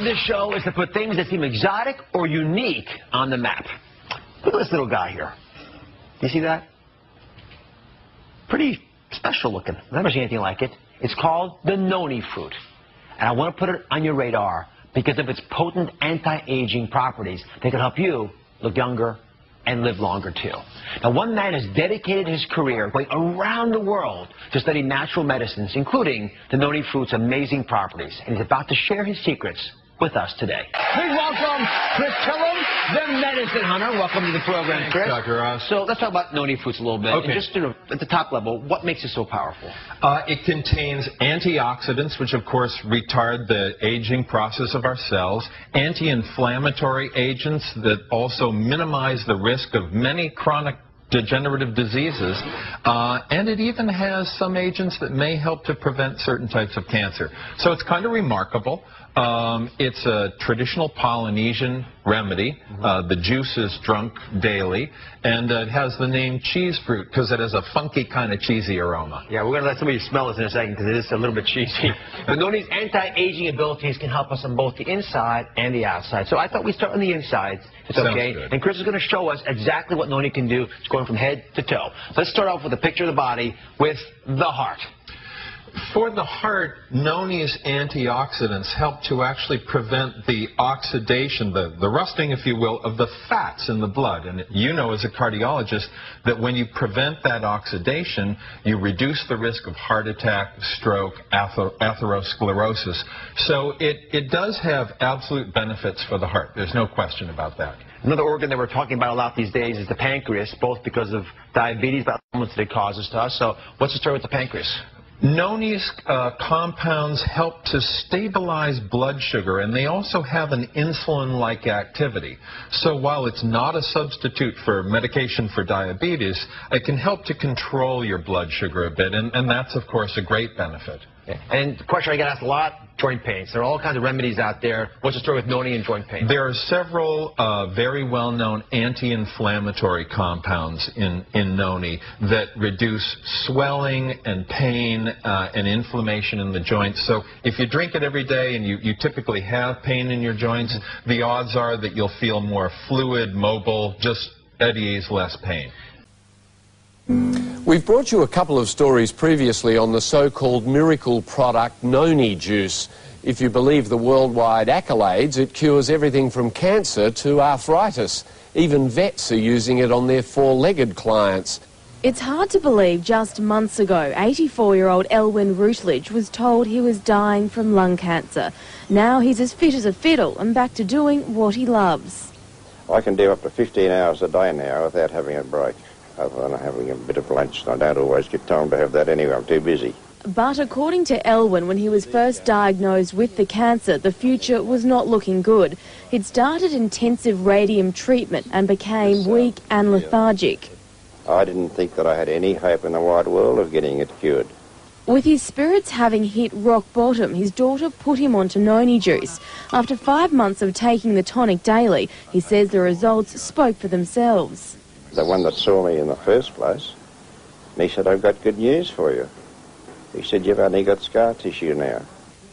this show is to put things that seem exotic or unique on the map. Look at this little guy here. Do you see that? Pretty special looking. I've never seen anything like it. It's called the Noni fruit. And I want to put it on your radar because of its potent anti-aging properties that can help you look younger and live longer too. Now, one man has dedicated his career going around the world to study natural medicines, including the Noni fruit's amazing properties. And he's about to share his secrets with us today. Please welcome Chris Killam, the medicine hunter. Welcome to the program, Chris. Thanks, Dr. Ross. So let's talk about Noni fruits a little bit. Okay. And just at the top level, what makes it so powerful? It contains antioxidants, which of course retard the aging process of our cells, anti-inflammatory agents that also minimize the risk of many chronic degenerative diseases, and it even has some agents that may help to prevent certain types of cancer. So it's kind of remarkable. It's a traditional Polynesian remedy. The juice is drunk daily, and it has the name cheese fruit because it has a funky kind of cheesy aroma. Yeah, we're going to let somebody smell this in a second because it is a little bit cheesy. But Noni's anti-aging abilities can help us on both the inside and the outside. So I thought we'd start on the inside. It's okay. Good. And Chris is going to show us exactly what Noni can do. It's going from head to toe. Let's start off with a picture of the body with the heart. For the heart, Noni's antioxidants help to actually prevent the oxidation, the rusting, if you will, of the fats in the blood. And you know as a cardiologist that when you prevent that oxidation, you reduce the risk of heart attack, stroke, atherosclerosis. So it does have absolute benefits for the heart. There's no question about that. Another organ that we're talking about a lot these days is the pancreas, both because of diabetes, but also that it causes to us. So what's the story with the pancreas? Noni's compounds help to stabilize blood sugar, and they also have an insulin-like activity. So while it's not a substitute for medication for diabetes, it can help to control your blood sugar a bit, and that's, of course, a great benefit. And the question I get asked a lot, joint pains. There are all kinds of remedies out there. What's the story with Noni and joint pain? There are several very well-known anti-inflammatory compounds in Noni that reduce swelling and pain and inflammation in the joints. So if you drink it every day and you typically have pain in your joints, the odds are that you'll feel more fluid, mobile, just at ease, less pain. We've brought you a couple of stories previously on the so-called miracle product Noni juice. If you believe the worldwide accolades, it cures everything from cancer to arthritis. Even vets are using it on their four-legged clients. It's hard to believe just months ago, 84-year-old Elwyn Routledge was told he was dying from lung cancer. Now he's as fit as a fiddle and back to doing what he loves. I can do up to 15 hours a day now without having a break. Other than having a bit of lunch, and I don't always get time to have that anyway, I'm too busy. But according to Elwyn, when he was first diagnosed with the cancer, the future was not looking good. He'd started intensive radium treatment and became weak and lethargic. I didn't think that I had any hope in the wide world of getting it cured. With his spirits having hit rock bottom, his daughter put him onto Noni juice. After 5 months of taking the tonic daily, he says the results spoke for themselves. The one that saw me in the first place, he said, I've got good news for you. He said, you've only got scar tissue now.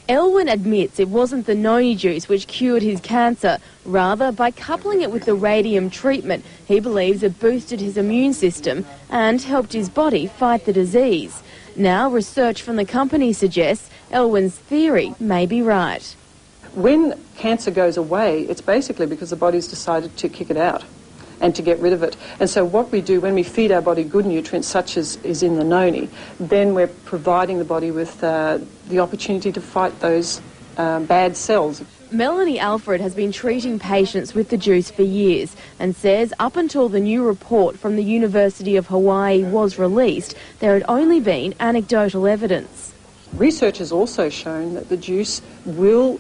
Elwyn admits it wasn't the Noni juice which cured his cancer. Rather, by coupling it with the radium treatment, he believes it boosted his immune system and helped his body fight the disease. Now, research from the company suggests Elwyn's theory may be right. When cancer goes away, it's basically because the body's decided to kick it out and to get rid of it. And so what we do when we feed our body good nutrients, such as is in the Noni, then we're providing the body with the opportunity to fight those bad cells. Melanie Alfred has been treating patients with the juice for years and says up until the new report from the University of Hawaii was released, there had only been anecdotal evidence. Research has also shown that the juice will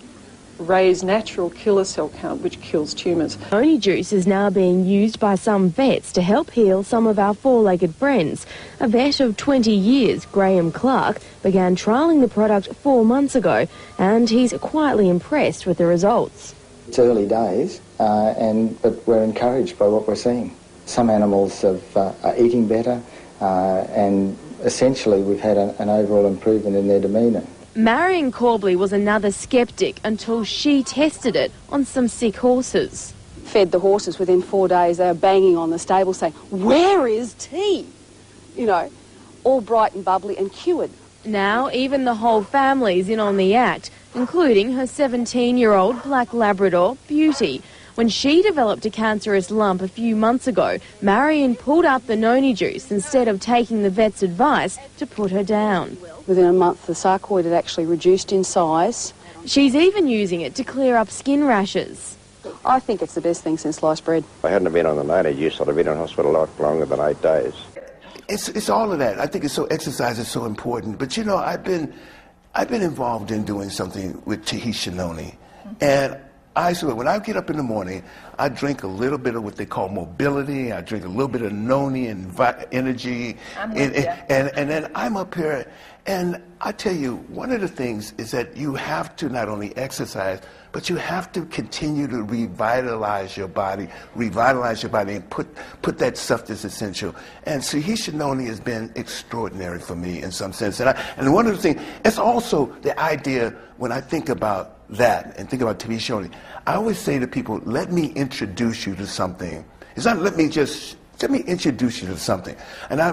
raise natural killer cell count, which kills tumours. Noni juice is now being used by some vets to help heal some of our four-legged friends. A vet of 20 years, Graham Clark, began trialling the product 4 months ago, and he's quietly impressed with the results. It's early days, but we're encouraged by what we're seeing. Some animals are eating better, and essentially we've had an overall improvement in their demeanour. Marion Corbley was another sceptic until she tested it on some sick horses. Fed the horses. Within 4 days, they were banging on the stable saying, "Where is tea?" You know, all bright and bubbly and cured. Now even the whole family's in on the act, including her 17-year-old black Labrador, Beauty. When she developed a cancerous lump a few months ago, Marion pulled out the Noni juice instead of taking the vet's advice to put her down. Within a month, the sarcoid had actually reduced in size. She's even using it to clear up skin rashes. I think it's the best thing since sliced bread. If I hadn't been on the Noni juice, I'd have been in hospital a lot longer than 8 days. It's all of that. I think exercise is so important. But you know, I've been involved in doing something with Tahitian Noni, and I swear, when I get up in the morning, I drink a little bit of what they call mobility. I drink a little bit of Noni and energy, and then I'm up here. And I tell you, one of the things is that you have to not only exercise, but you have to continue to revitalize your body and put that stuff that's essential. And Tahitian Noni has been extraordinary for me in some sense. And one of the things, it's also the idea when I think about that and think about Tahitian Noni, I always say to people, let me introduce you to something. It's not let me introduce you to something. And I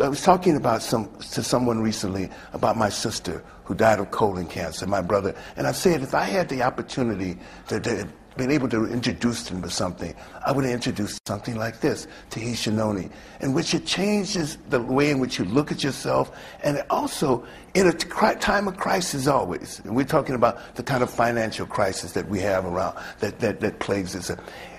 was talking about to someone recently about my sister who died of colon cancer, my brother. And I said, if I had the opportunity to been able to introduce them to something, I would have introduced something like this, Tahitian Noni, in which it changes the way in which you look at yourself, and it also, in a time of crisis always, and we're talking about the kind of financial crisis that we have around, that plagues us.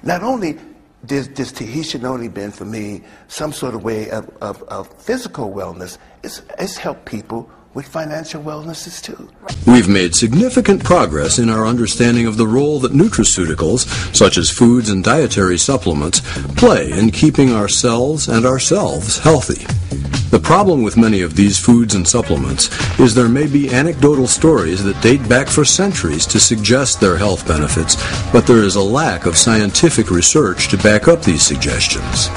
Not only this Tahitian Noni been for me some sort of way of physical wellness, it's helped people with financial wellnesses too. We've made significant progress in our understanding of the role that nutraceuticals, such as foods and dietary supplements, play in keeping ourselves and ourselves healthy. The problem with many of these foods and supplements is there may be anecdotal stories that date back for centuries to suggest their health benefits, but there is a lack of scientific research to back up these suggestions.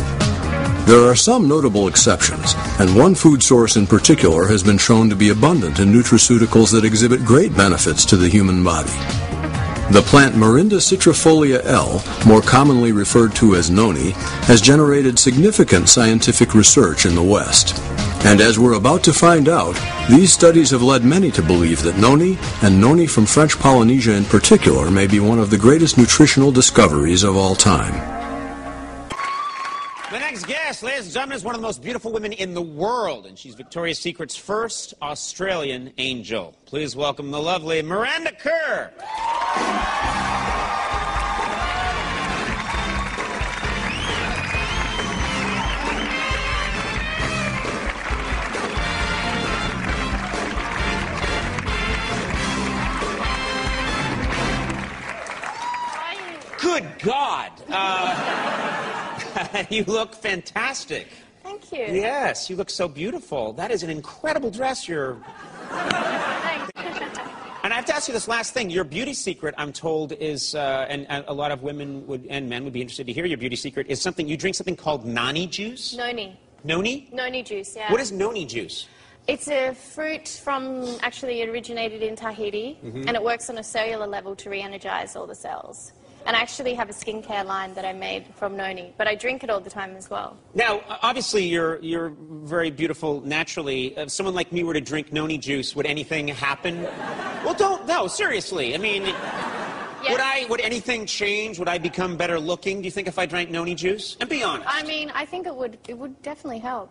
There are some notable exceptions, and one food source in particular has been shown to be abundant in nutraceuticals that exhibit great benefits to the human body. The plant Morinda citrifolia L, more commonly referred to as Noni, has generated significant scientific research in the West. And as we're about to find out, these studies have led many to believe that Noni, and Noni from French Polynesia in particular, may be one of the greatest nutritional discoveries of all time. The next guest, ladies and gentlemen, is one of the most beautiful women in the world, and she's Victoria's Secret's first Australian angel. Please welcome the lovely Miranda Kerr. Good God. You look fantastic. Thank you. Yes, you look so beautiful. That is an incredible dress you're... Thanks. And I have to ask you this last thing. Your beauty secret, I'm told, is, and a lot of women and men would be interested to hear your beauty secret, is something, you drink something called Noni juice? Noni. Noni? Noni juice, yeah. What is Noni juice? It's a fruit from, actually it originated in Tahiti, and it works on a cellular level to re-energize all the cells. And I actually have a skincare line that I made from Noni, but I drink it all the time as well. Now, obviously, you're very beautiful naturally. If someone like me were to drink Noni juice, would anything happen? Well, no, seriously. I mean, yes. Would anything change? Would I become better looking, do you think, if I drank Noni juice? And be honest. I mean, I think it would definitely help.